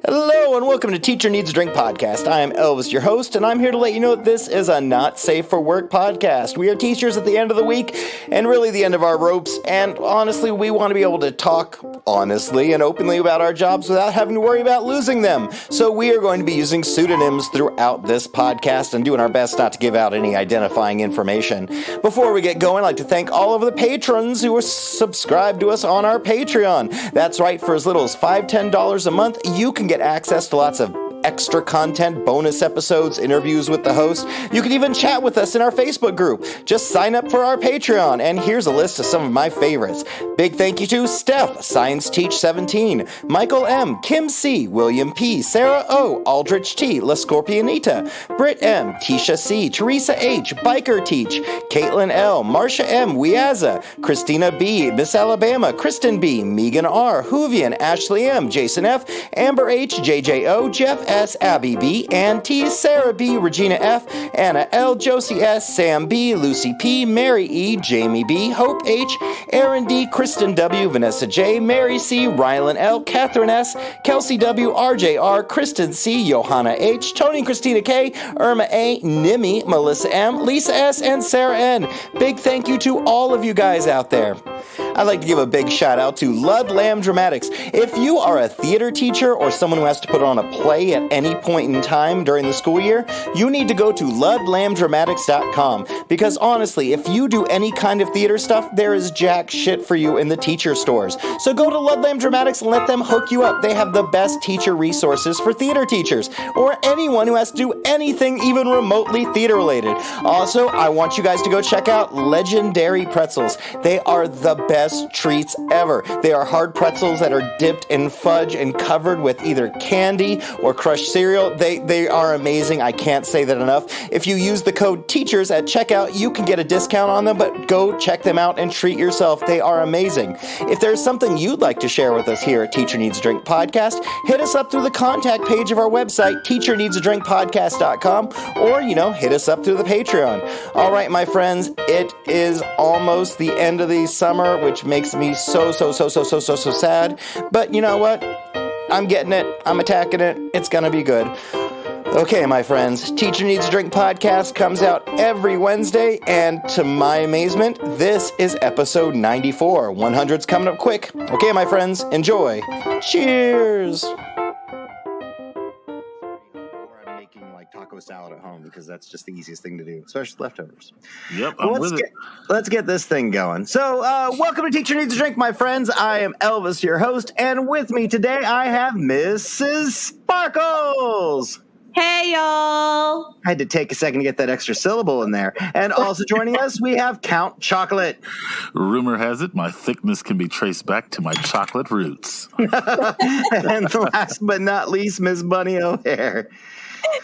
Hello and welcome to Teacher Needs a Drink podcast. I am Elvis, your host, and I'm here to let you know that this is a not safe for work podcast. We are teachers at the end of the week and really the end of our ropes, and honestly, we want to be able to talk honestly and openly about our jobs without having to worry about losing them. So we are going to be using pseudonyms throughout this podcast and doing our best not to give out any identifying information. Before we get going, I'd like to thank all of the patrons who are subscribed to us on our Patreon. That's right, for as little as $5, $10 a month, you can get access to lots of extra content, bonus episodes, interviews with the host. You can even chat with us in our Facebook group. Just sign up for our Patreon, and here's a list of some of my favorites. Big thank you to Steph, Science Teach 17, Michael M, Kim C, William P, Sarah O, Aldrich T, La Scorpionita, Britt M, Tisha C, Teresa H, Biker Teach, Caitlin L, Marsha M, Wiaza, Christina B, Miss Alabama, Kristen B, Megan R, Hoovian, Ashley M, Jason F, Amber H, JJO, Jeff S, Abby B, Ann T, Sarah B, Regina F, Anna L, Josie S, Sam B, Lucy P, Mary E, Jamie B, Hope H, Aaron D, Kristen W, Vanessa J, Mary C, Rylan L, Catherine S, Kelsey W, RJ R, Kristen C, Johanna H, Tony and Christina K, Irma A, Nimi, Melissa M, Lisa S, and Sarah N. Big thank you to all of you guys out there. I'd like to give a big shout out to Ludlam Dramatics. If you are a theater teacher or someone who has to put on a play at any point in time during the school year, you need to go to ludlamdramatics.com, because honestly, if you do any kind of theater stuff, there is jack shit for you in the teacher stores. So go to Ludlam Dramatics and let them hook you up. They have the best teacher resources for theater teachers or anyone who has to do anything even remotely theater related. Also, I want you guys to go check out Legendary Pretzels. They are the best treats ever. They are hard pretzels that are dipped in fudge and covered with either candy or crushed cereal. They are amazing. I can't say that enough. If you use the code TEACHERS at checkout, you can get a discount on them, but go check them out and treat yourself. They are amazing. If there's something you'd like to share with us here at Teacher Needs a Drink Podcast, hit us up through the contact page of our website, teacherneedsadrinkpodcast.com, or, hit us up through the Patreon. All right, my friends, it is almost the end of the summer, which makes me so sad. But you know what? I'm getting it. I'm attacking it. It's going to be good. Okay, my friends, Teacher Needs a Drink podcast comes out every Wednesday, and to my amazement, this is episode 94. 100's coming up quick. Okay, my friends, enjoy. Cheers! Taco salad at home, because that's just the easiest thing to do, especially leftovers. Yep, let's get this thing going. So, welcome to Teacher Needs a Drink, my friends. I am Elvis, your host, and with me today I have Mrs. Sparkles. Hey, y'all. I had to take a second to get that extra syllable in there. And also joining us, we have Count Chocolate. Rumor has it my thickness can be traced back to my chocolate roots. And last but not least, Miss Bunny O'Hare.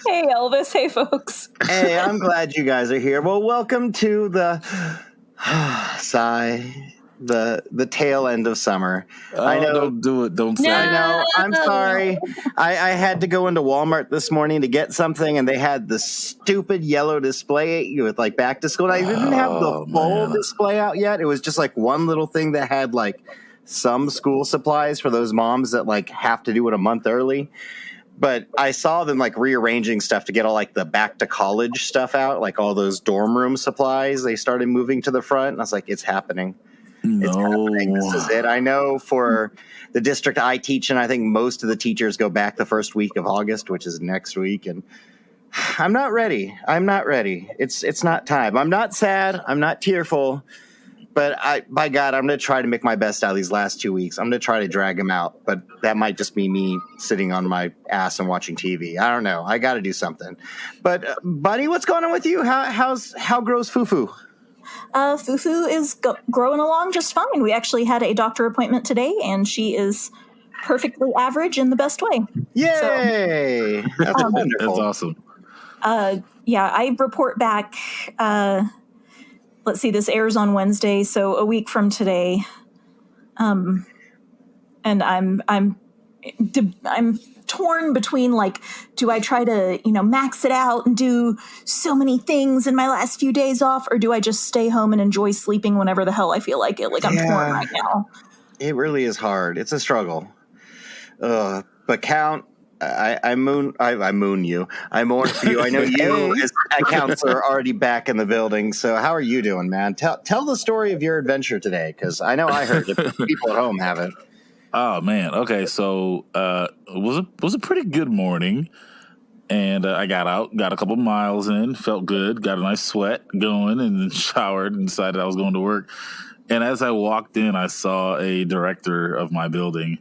Hey, Elvis. Hey, folks. Hey, I'm glad you guys are here. Well, welcome to the the tail end of summer. Oh, I know. Don't do it. Don't say I it. know. I'm sorry. I had to go into Walmart this morning to get something, and they had the stupid yellow display with like back to school. And I didn't have the full display out yet. It was just like one little thing that had like some school supplies for those moms that like have to do it a month early. But I saw them like rearranging stuff to get all like the back to college stuff out, like all those dorm room supplies. They started moving to the front, and I was like, "It's happening! It's happening. This is it." I know for the district I teach in, I think most of the teachers go back the first week of August, which is next week, and I'm not ready. It's not time. I'm not sad. I'm not tearful. But by God, I'm going to try to make my best out of these last 2 weeks. I'm going to try to drag them out. But that might just be me sitting on my ass and watching TV. I don't know. I got to do something. But, Bunny, what's going on with you? How grows Fufu? Fufu is growing along just fine. We actually had a doctor appointment today, and she is perfectly average in the best way. Yay! So, that's wonderful. That's awesome. Yeah, I report back. Let's see, this airs on Wednesday, so a week from today. And I'm I'm torn between like, do I try to, max it out and do so many things in my last few days off, or do I just stay home and enjoy sleeping whenever the hell I feel like it? Like I'm torn right now. It really is hard. It's a struggle. But Count, I mourn you. I mourn for you. I know you as a counselor are already back in the building. So how are you doing, man? Tell the story of your adventure today, because I know I heard it, but people at home haven't. Oh man. Okay. So it was a pretty good morning, and I got out, got a couple miles in, felt good, got a nice sweat going, and then showered and decided I was going to work. And as I walked in, I saw a director of my building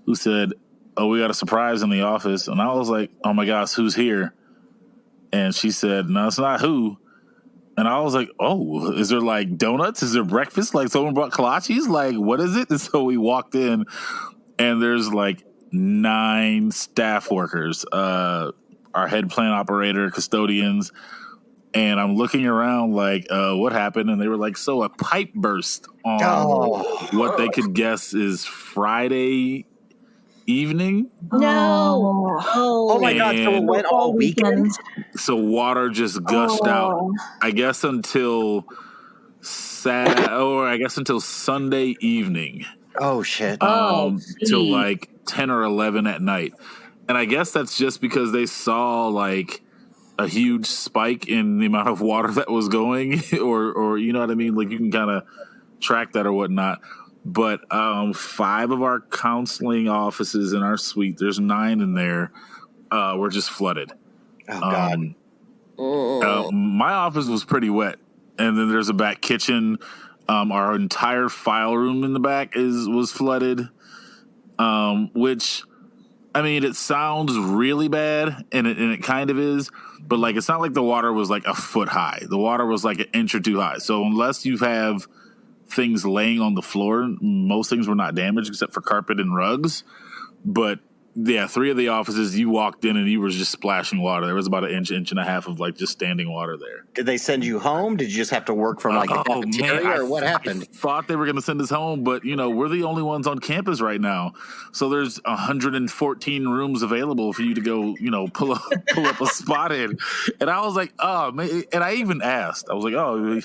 who said, "Oh, we got a surprise in the office." And I was like, "Oh my gosh, who's here?" And she said, "No, it's not who." And I was like, "Oh, is there like donuts? Is there breakfast? Like someone brought kolaches? Like what is it?" And so we walked in, and there's like 9 staff workers, our head plant operator, custodians. And I'm looking around like, what happened? And they were like, so a pipe burst on what they could guess is Friday evening. No. Oh my God. So it went all weekend? So water just gushed out, I guess until Sunday evening. Oh, shit. Till like 10 or 11 at night. And I guess that's just because they saw like a huge spike in the amount of water that was going or you know what I mean? Like you can kind of track that or whatnot. But 5 of our counseling offices in our suite, there's 9 in there, were just flooded. Oh, God. My office was pretty wet. And then there's a back kitchen. Our entire file room in the back was flooded, which, I mean, it sounds really bad, and it kind of is. But, like, it's not like the water was, like, a foot high. The water was, like, an inch or 2 high. So unless you have things laying on the floor, most things were not damaged except for carpet and rugs. But, yeah, 3 of the offices, you walked in and you were just splashing water. There was about an inch and a half of, like, just standing water there. Did they send you home? Did you just have to work from, like, a cafeteria, or what happened? I thought they were going to send us home, but, we're the only ones on campus right now. So there's 114 rooms available for you to go, pull up a spot in. And I was like, oh, man. And I even asked. I was like, oh,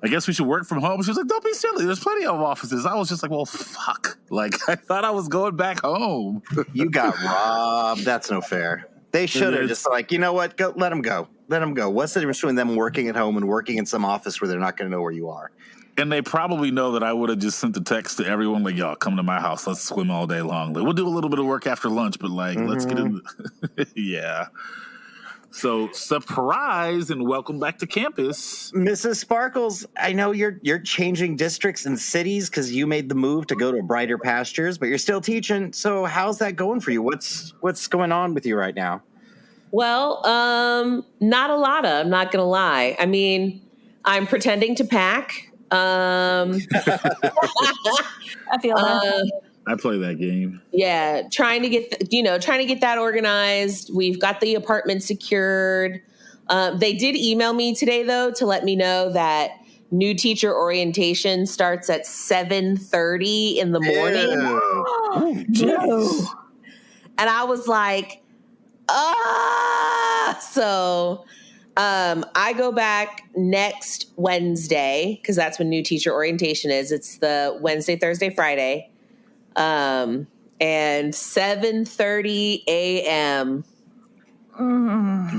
I guess we should work from home. She was like, don't be silly. There's plenty of offices. I was just like, well, fuck. Like, I thought I was going back home. You got robbed. That's no fair. They should have just like, you know what? Go, let them go. Let them go. What's the difference between them working at home and working in some office where they're not going to know where you are? And they probably know that I would have just sent a text to everyone like, y'all, come to my house. Let's swim all day long. Like, we'll do a little bit of work after lunch, but like, let's get in. Yeah. So, surprise and welcome back to campus. Mrs. Sparkles, I know you're changing districts and cities because you made the move to go to brighter pastures, but you're still teaching. So how's that going for you? What's going on with you right now? Well, not a lot of, I'm not going to lie. I mean, I'm pretending to pack. I feel that. I play that game. Yeah, trying to get that organized. We've got the apartment secured. They did email me today, though, to let me know that new teacher orientation starts at 7:30 in the morning. Oh, No. And I was like, So I go back next Wednesday because that's when new teacher orientation is. It's the Wednesday, Thursday, Friday. And 7:30 a.m.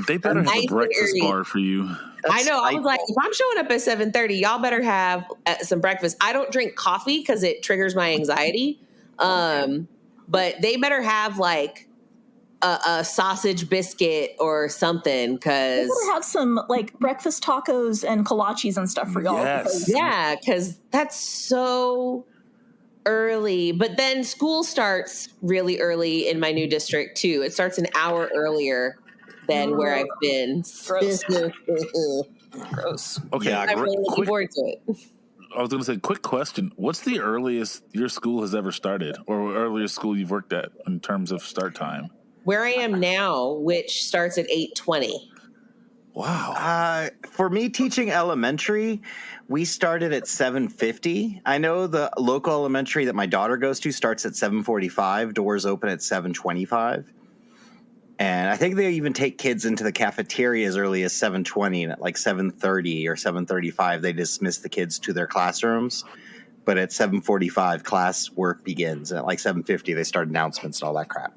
They better have a breakfast bar for you. I know. I was like, if I'm showing up at 7:30, y'all better have some breakfast. I don't drink coffee because it triggers my anxiety. But they better have like a sausage biscuit or something because They better have some like breakfast tacos and kolaches and stuff for y'all. Yes. Because that's so early. But then school starts really early in my new district too. It starts an hour earlier than where I've been. Gross. gross. Okay. Yeah, I'm really looking forward to it. I was going to say, quick question. What's the earliest your school has ever started or earliest school you've worked at in terms of start time? Where I am now, which starts at 8:20. Wow. For me, teaching elementary, we started at 7:50. I know the local elementary that my daughter goes to starts at 7:45. Doors open at 7:25. And I think they even take kids into the cafeteria as early as 7:20, and at like 7:30 or 7:35, they dismiss the kids to their classrooms. But at 7:45, class work begins. And at like 7:50, they start announcements and all that crap.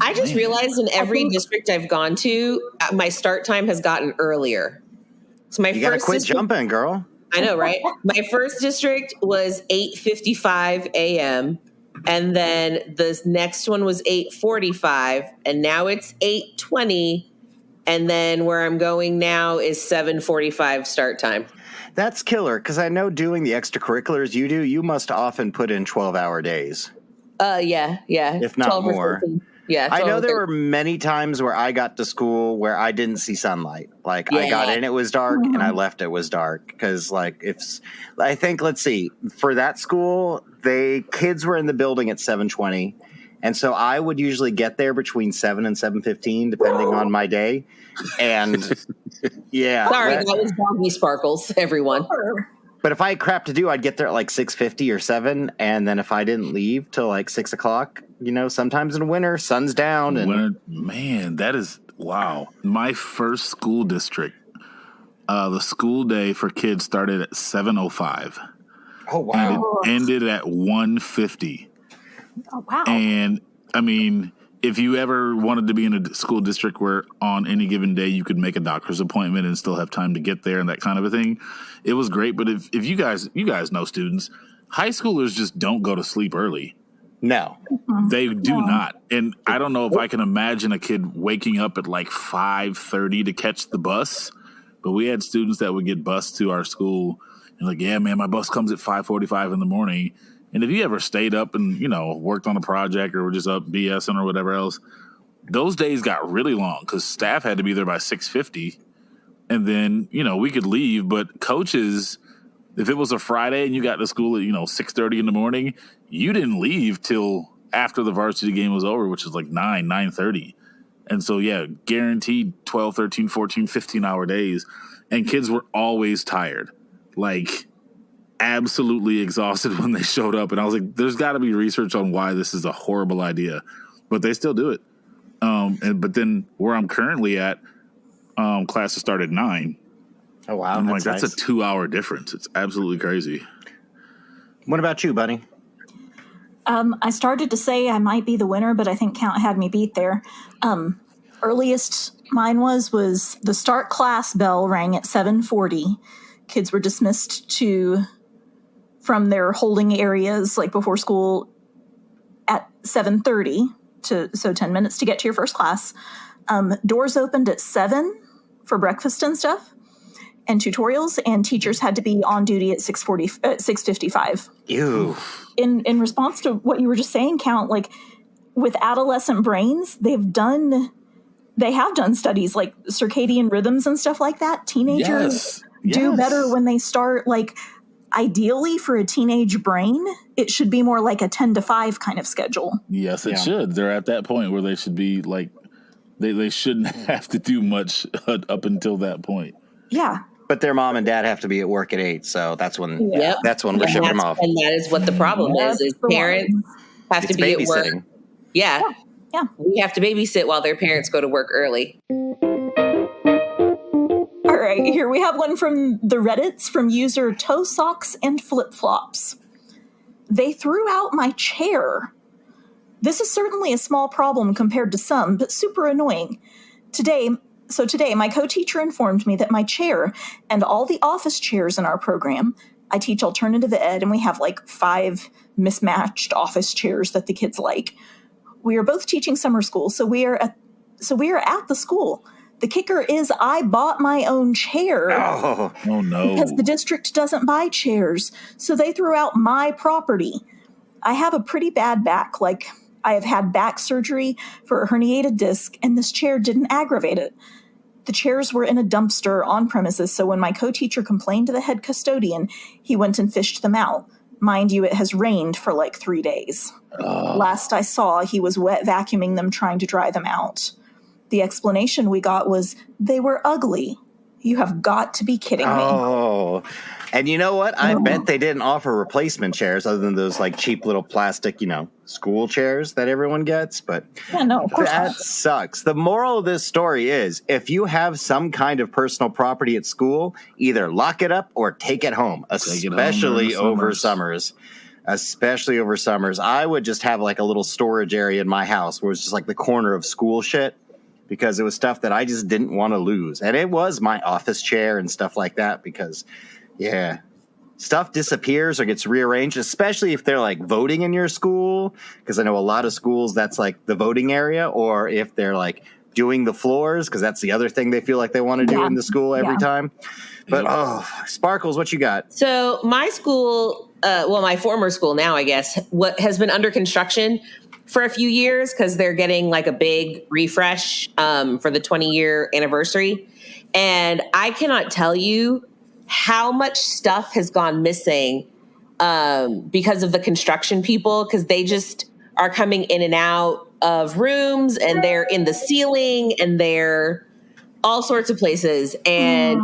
I just realized in every district I've gone to, my start time has gotten earlier. So my You got to first quit district, jumping, girl. I know, right? My first district was 8:55 a.m. And then the next one was 8:45, and now it's 8:20. And then where I'm going now is 7:45 start time. That's killer, because I know doing the extracurriculars you do, you must often put in 12-hour days. Yeah. If not 12 or more. 13. Yeah. I know 12 or there were many times where I got to school where I didn't see sunlight. Like I got in, it was dark, and I left, it was dark. Because let's see, for that school, kids were in the building at 7:20. And so I would usually get there between 7 and 7:15, depending on my day. And yeah. Sorry, that was doggy sparkles, everyone. But if I had crap to do, I'd get there at like 6:50 or 7. And then if I didn't leave till like 6 o'clock, sometimes in winter, sun's down. And Man, that is, wow. My first school district, the school day for kids started at 7:05. Oh, wow. And it ended at 1:50. Oh, wow. And I mean, if you ever wanted to be in a school district where on any given day you could make a doctor's appointment and still have time to get there and that kind of a thing, it was great. But if you guys know students, high schoolers just don't go to sleep early. No. They do not. And I don't know if I can imagine a kid waking up at like 5:30 to catch the bus, but we had students that would get bused to our school and like, yeah, man, my bus comes at 5:45 in the morning. And if you ever stayed up and, worked on a project or were just up BSing or whatever else, those days got really long because staff had to be there by 6:50. And then, we could leave. But coaches, if it was a Friday and you got to school at, 6:30 in the morning, you didn't leave till after the varsity game was over, which is like 9:30. And so, yeah, guaranteed 12, 13, 14, 15-hour days. And kids were always tired. Like, absolutely exhausted when they showed up. And I was like, there's got to be research on why this is a horrible idea. But they still do it. But then where I'm currently at, classes start at 9. Oh, wow. I'm that's a 2-hour difference. It's absolutely crazy. What about you, buddy? I started to say I might be the winner, but I think Count had me beat there. Earliest mine was the start class bell rang at 7:40. Kids were dismissed from their holding areas like before school at 7:30 so 10 minutes to get to your first class. Doors opened at 7 for breakfast and stuff and tutorials, and teachers had to be on duty at 6:55. Ew. In response to what you were just saying, Count, like with adolescent brains, they have done studies like circadian rhythms and stuff like that. Teenagers do better when they start, like, ideally for a teenage brain, it should be more like a 10 to 5 kind of schedule. Yes, it should. They're at that point where they should be like, they shouldn't have to do much up until that point. Yeah. But their mom and dad have to be at work at 8, so that's when we're shipping them off. And that is what the problem is parents have to be at work. Yeah. We have to babysit while their parents go to work early. All right, here we have one from the Reddits from user Toe Socks and Flip Flops. They threw out my chair. This is certainly a small problem compared to some, but super annoying. Today, my co-teacher informed me that my chair and all the office chairs in our program, I teach alternative ed, and we have like 5 mismatched office chairs that the kids like. We are both teaching summer school, so we are at the school. The kicker is I bought my own chair. Oh no. Because the district doesn't buy chairs, so they threw out my property. I have a pretty bad back, like I have had back surgery for a herniated disc, and this chair didn't aggravate it. The chairs were in a dumpster on premises, so when my co-teacher complained to the head custodian, he went and fished them out. Mind you, it has rained for like 3 days. Last I saw, he was wet vacuuming them, trying to dry them out. the explanation we got was they were ugly. You have got to be kidding me. Oh, and you know what? I bet they didn't offer replacement chairs other than those like cheap little plastic, school chairs that everyone gets. But Yeah, no, of course that not. sucks. The moral of this story is if you have some kind of personal property at school, either lock it up or take it home, especially over summers. Especially over summers. I would just have like a little storage area in my house where it's just like the corner of school shit, because it was stuff that I just didn't want to lose. And it was my office chair and stuff like that because, yeah, stuff disappears or gets rearranged, especially if they're like voting in your school, because I know a lot of schools that's like the voting area, or if they're like doing the floors, because that's the other thing they feel like they want to do in the school every time. But, Sparkles, what you got? So my school, my former school now, I guess, what has been under construction for a few years because they're getting like a big refresh for the 20-year anniversary. And I cannot tell you how much stuff has gone missing because of the construction people, because they just are coming in and out of rooms, and they're in the ceiling, and they're all sorts of places. And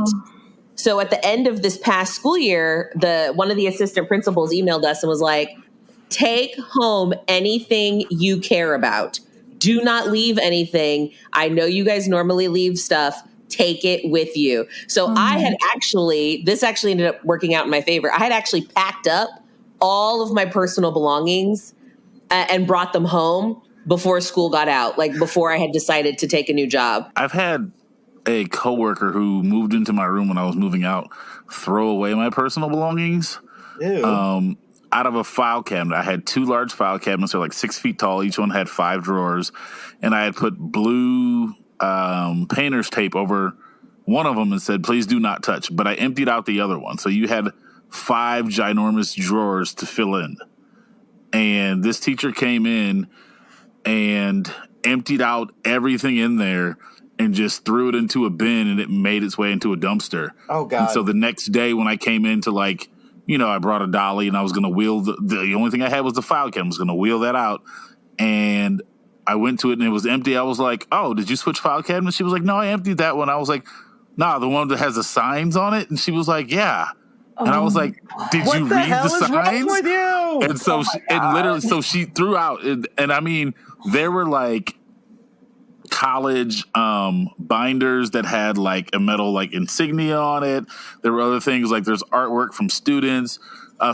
so at the end of this past school year, one of the assistant principals emailed us and was like, take home anything you care about. Do not leave anything. I know you guys normally leave stuff. Take it with you. So I had this actually ended up working out in my favor. I had actually packed up all of my personal belongings and brought them home before school got out, like before I had decided to take a new job. I've had a coworker who moved into my room when I was moving out throw away my personal belongings. Ew. Out of a file cabinet. I had 2 large file cabinets. They're like 6 feet tall. Each one had 5 drawers. And I had put blue painter's tape over one of them and said, please do not touch. But I emptied out the other one. So you had 5 ginormous drawers to fill in. And this teacher came in and emptied out everything in there and just threw it into a bin, and it made its way into a dumpster. Oh, God. And so the next day when I came in to I brought a dolly and I was going to wheel the only thing I had was the file cabinet. I was going to wheel that out. And I went to it and it was empty. I was like, oh, did you switch file cabinets? She was like, no, I emptied that one. I was like, nah, the one that has the signs on it. And she was like, yeah. And I was like, did you read the signs? With you? And so she threw out, and I mean, there were like college binders that had like a metal like insignia on it. There were other things like there's artwork from students,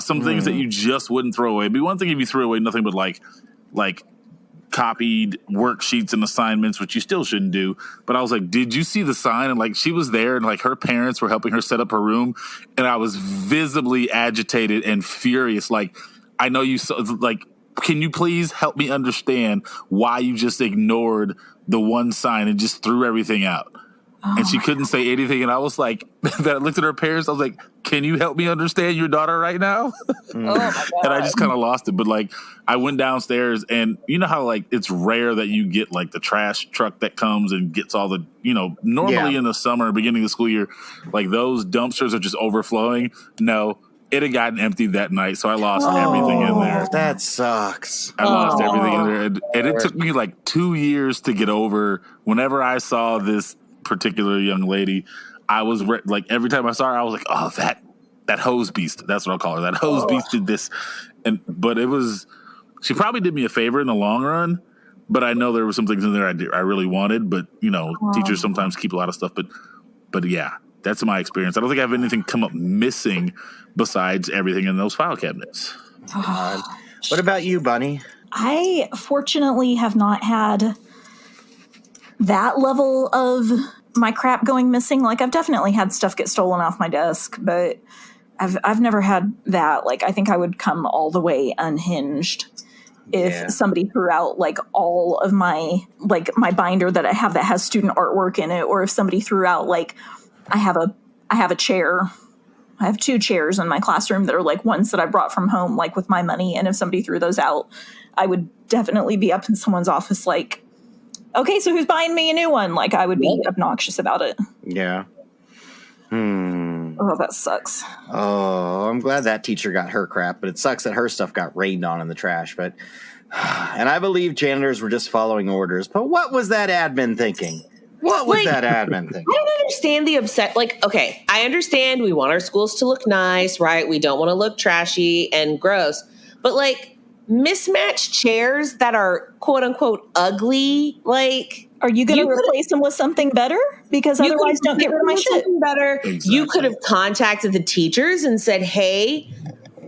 some things that you just wouldn't throw away. It'd be one thing if you threw away nothing but like copied worksheets and assignments, which you still shouldn't do. But I was like, did you see the sign? And like she was there and like her parents were helping her set up her room, and I was visibly agitated and furious. Like, I know you saw, like, can you please help me understand why you just ignored the one sign and just threw everything out? And she couldn't say anything. And I was like, I looked at her parents. I was like, can you help me understand your daughter right now? And I just kind of lost it. But like, I went downstairs, and you know how like it's rare that you get like the trash truck that comes and gets all the, normally in the summer, beginning of the school year, like those dumpsters are just overflowing. No, it had gotten emptied that night. So I lost everything in there. That sucks. I lost everything in there. And it took me like 2 years to get over. Whenever I saw this particular young lady, I was like, every time I saw her, I was like, oh, that hose beast. That's what I'll call her. That hose beast did this. But it was, she probably did me a favor in the long run, but I know there were some things in there I really wanted, but teachers sometimes keep a lot of stuff, but yeah, that's my experience. I don't think I have anything come up missing besides everything in those file cabinets. What about you, Bunny? I fortunately have not had that level of my crap going missing. Like, I've definitely had stuff get stolen off my desk, but I've never had that. Like, I think I would come all the way unhinged if somebody threw out like all of my binder that I have that has student artwork in it, or if somebody threw out like I have a chair. I have 2 chairs in my classroom that are like ones that I brought from home, like with my money. And if somebody threw those out, I would definitely be up in someone's office like, okay, so who's buying me a new one? Like, I would be obnoxious about it. Yeah. Oh, that sucks. Oh, I'm glad that teacher got her crap, but it sucks that her stuff got rained on in the trash. But and I believe janitors were just following orders. But what was that admin thinking? What was that admin thinking? I don't understand the okay, I understand we want our schools to look nice, right? We don't want to look trashy and gross. But like mismatched chairs that are quote unquote ugly, like, are you going to replace them with something better? Because otherwise, don't get rid of my shit. Better. Exactly. You could have contacted the teachers and said, "Hey,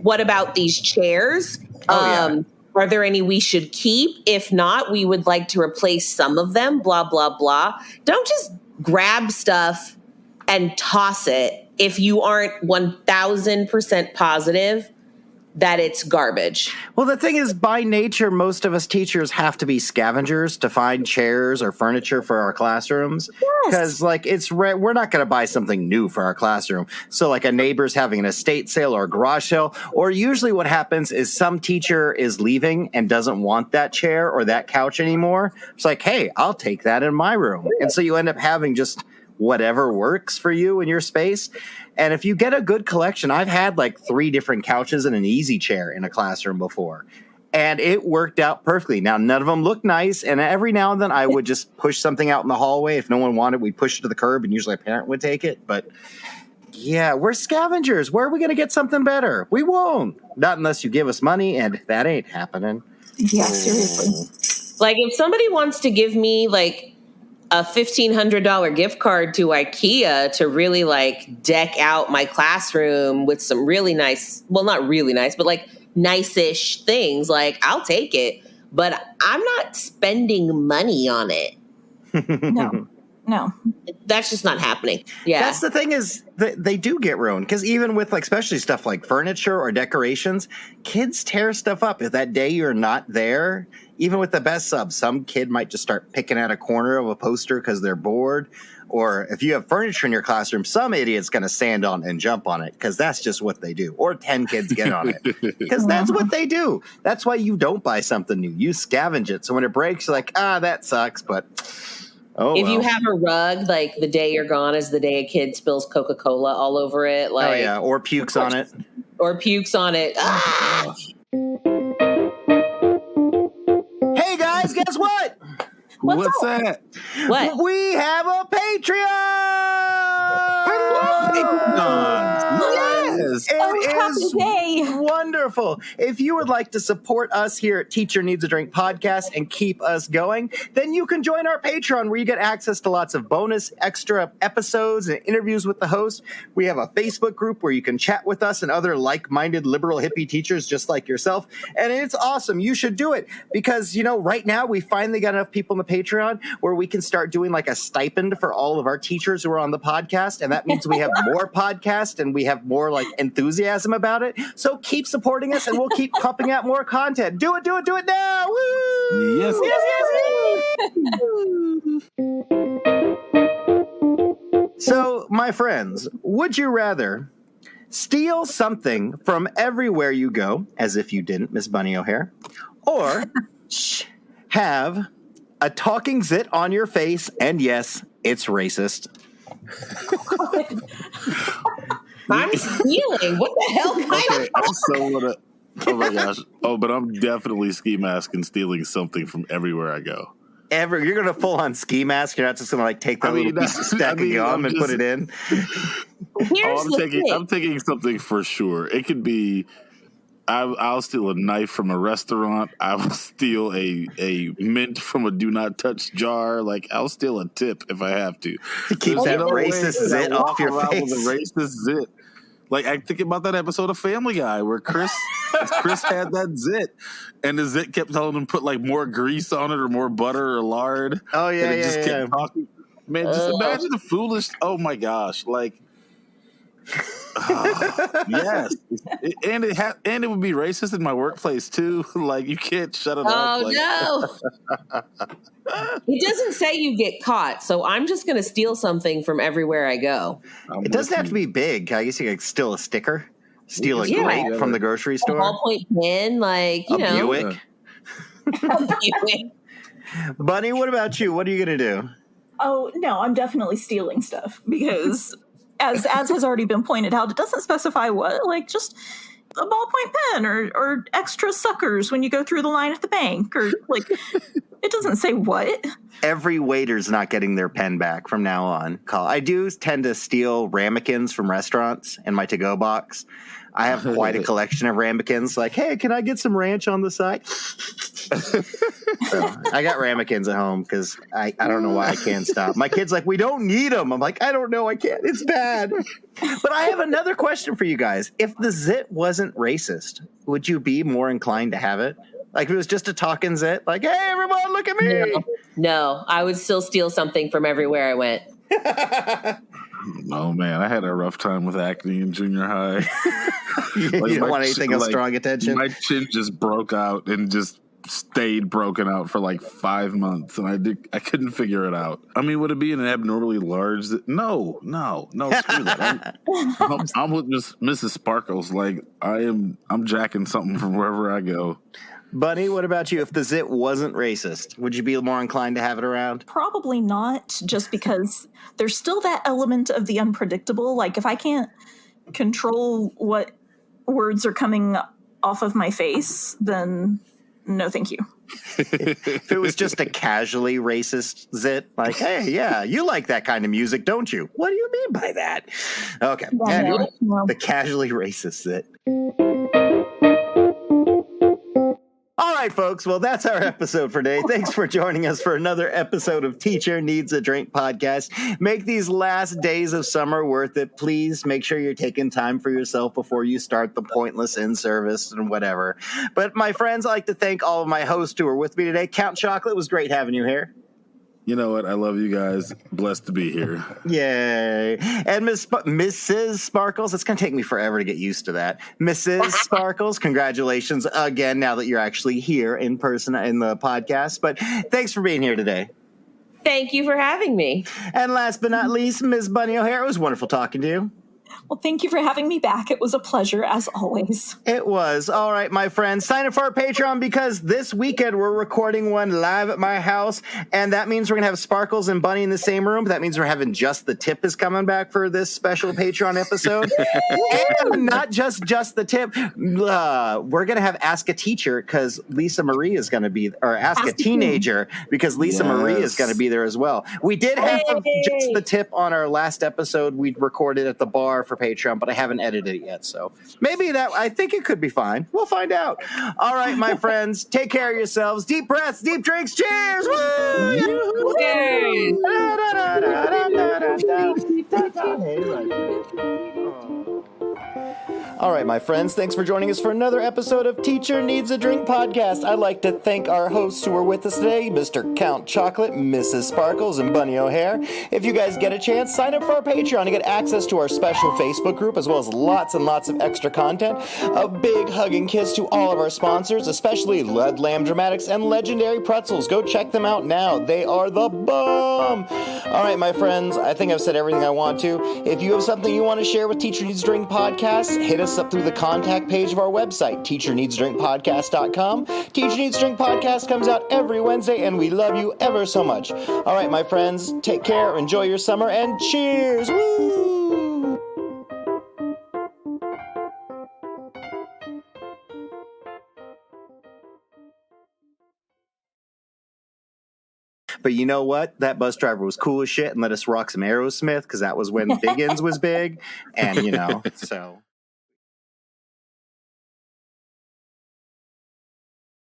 what about these chairs? Are there any we should keep? If not, we would like to replace some of them." Blah blah blah. Don't just grab stuff and toss it if you aren't 1,000% positive that it's garbage. Well, the thing is, by nature, most of us teachers have to be scavengers to find chairs or furniture for our classrooms. Because, like, we're not going to buy something new for our classroom. So, like, a neighbor's having an estate sale or a garage sale, or usually what happens is some teacher is leaving and doesn't want that chair or that couch anymore. It's like, hey, I'll take that in my room. And so you end up having just whatever works for you in your space. And if you get a good collection, I've had like 3 different couches and an easy chair in a classroom before, and it worked out perfectly. Now, none of them look nice, and every now and then I would just push something out in the hallway. If no one wanted, we'd push it to the curb, and usually a parent would take it. But yeah, we're scavengers. Where are we going to get something better? We won't. Not unless you give us money, and that ain't happening. Yeah, seriously. Like, if somebody wants to give me like a $1,500 gift card to IKEA to really like deck out my classroom with some really nice, well, not really nice, but like nice-ish things, like, I'll take it, but I'm not spending money on it. No. That's just not happening. Yeah. That's the thing is they do get ruined, because even with like especially stuff like furniture or decorations, kids tear stuff up. If that day you're not there, even with the best subs, some kid might just start picking at a corner of a poster because they're bored. Or if you have furniture in your classroom, some idiot's going to stand on and jump on it because that's just what they do. Or 10 kids get on it because that's what they do. That's why you don't buy something new. You scavenge it. So when it breaks, you're like, that sucks, but... If you have a rug, like the day you're gone is the day a kid spills Coca-Cola all over it. Like, or pukes on it. Or pukes on it. Ah! Hey guys, guess what? What's that? What? We have a Patreon! Yes, it is wonderful. If you would like to support us here at Teacher Needs a Drink podcast and keep us going, then you can join our Patreon, where you get access to lots of bonus extra episodes and interviews with the host. We have a Facebook group where you can chat with us and other like-minded liberal hippie teachers just like yourself, and it's awesome. You should do it because, right now we finally got enough people in the Patreon where we can start doing like a stipend for all of our teachers who are on the podcast, and that means we have more podcasts and we have more like enthusiasm about it. So keep supporting us and we'll keep pumping out more content. Do it now. Woo! Yes. So, my friends, would you rather steal something from everywhere you go, as if you didn't, Miss Bunny O'Hare, or have a talking zit on your face, and yes, it's racist? I'm stealing. What the hell kind of... Oh my gosh. Oh, but I'm definitely ski masking, stealing something from everywhere I go. You're going to full on ski mask. You're not just going to like take that little piece of stack of gum and put it in. I'm taking something for sure. It could be, I'll steal a knife from a restaurant. I will steal a mint from a do not touch jar. Like, I'll steal a tip if I have to. Keep that racist zit off your face. With a racist zit. Like, I think about that episode of Family Guy where Chris had that zit, and the zit kept telling him to put like more grease on it or more butter or lard. Oh yeah, and it just kept talking. Man, just imagine the foolish. Oh my gosh, like. Yes, and it would be racist in my workplace too. Like, you can't shut it off. Oh no! It doesn't say you get caught, so I'm just going to steal something from everywhere I go. It doesn't have to be big. I guess you could steal a sticker, steal a grape from the grocery store, a ballpoint pen, like a Buick. Bunny, what about you? What are you going to do? Oh no, I'm definitely stealing stuff because as has already been pointed out, it doesn't specify what, like just a ballpoint pen or extra suckers when you go through the line at the bank, or like it doesn't say what. Every waiter's not getting their pen back from now on. I do tend to steal ramekins from restaurants in my to-go box. I have quite a collection of ramekins. Like, hey, can I get some ranch on the side? So, I got ramekins at home because I don't know why I can't stop. My kid's like, we don't need them. I'm like, I don't know. I can't. It's bad. But I have another question for you guys. If the zit wasn't racist, would you be more inclined to have it? Like if it was just a talking zit, like, hey, everyone, look at me. No, I would still steal something from everywhere I went. Oh, man, I had a rough time with acne in junior high. You don't want anything of strong attention? My chin just broke out and just stayed broken out for like 5 months, and I couldn't figure it out. I mean, would it be an abnormally large? No, screw that. I'm with Mrs. Sparkles. Like I'm jacking something from wherever I go. Bunny, what about you? If the zit wasn't racist, would you be more inclined to have it around? Probably not, just because there's still that element of the unpredictable. Like if I can't control what words are coming off of my face, then no thank you. If it was just a casually racist zit, like, hey, yeah, you like that kind of music, don't you? What do you mean by that? Okay. Yeah, Anyway, no. the casually racist zit. All right, folks. Well, that's our episode for today. Thanks for joining us for another episode of Teacher Needs a Drink podcast. Make these last days of summer worth it. Please make sure you're taking time for yourself before you start the pointless in-service and whatever. But my friends, I'd like to thank all of my hosts who are with me today. Count Chocolate, it was great having you here. You know what? I love you guys. Blessed to be here. Yay. And Mrs. Sparkles, it's going to take me forever to get used to that. Mrs. Sparkles, congratulations again now that you're actually here in person in the podcast. But thanks for being here today. Thank you for having me. And last but not least, Ms. Bunny O'Hare, it was wonderful talking to you. Well, thank you for having me back. It was a pleasure, as always. It was. All right, my friends, sign up for our Patreon because this weekend we're recording one live at my house, and that means we're going to have Sparkles and Bunny in the same room. That means we're having Just the Tip is coming back for this special Patreon episode. And not just the Tip. We're going to have Ask a Teacher because Lisa Marie is going to be, or Ask a Teenager because Lisa Marie is going to be there as well. We did have Just the Tip on our last episode. We recorded at the bar for Patreon, but I haven't edited it yet, so maybe I think it could be fine. We'll find out. All right, my friends, take care of yourselves. Deep breaths, deep drinks. Cheers! Woo! Yay! All right, my friends, thanks for joining us for another episode of Teacher Needs a Drink podcast. I'd like to thank our hosts who are with us today, Mr. Count Chocolate, Mrs. Sparkles, and Bunny O'Hare. If you guys get a chance, sign up for our Patreon to get access to our special Facebook group, as well as lots and lots of extra content. A big hug and kiss to all of our sponsors, especially Lead Lamb Dramatics and Legendary Pretzels. Go check them out now. They are the bomb. All right, my friends, I think I've said everything I want to. If you have something you want to share with Teacher Needs a Drink podcast, hit us up through the contact page of our website, teacherneedsdrinkpodcast.com. Teacher Needs a Drink podcast comes out every Wednesday, and we love you ever so much. All right, my friends, take care, enjoy your summer, and cheers! Woo! But you know what? That bus driver was cool as shit and let us rock some Aerosmith because that was when Biggins was big. And, so...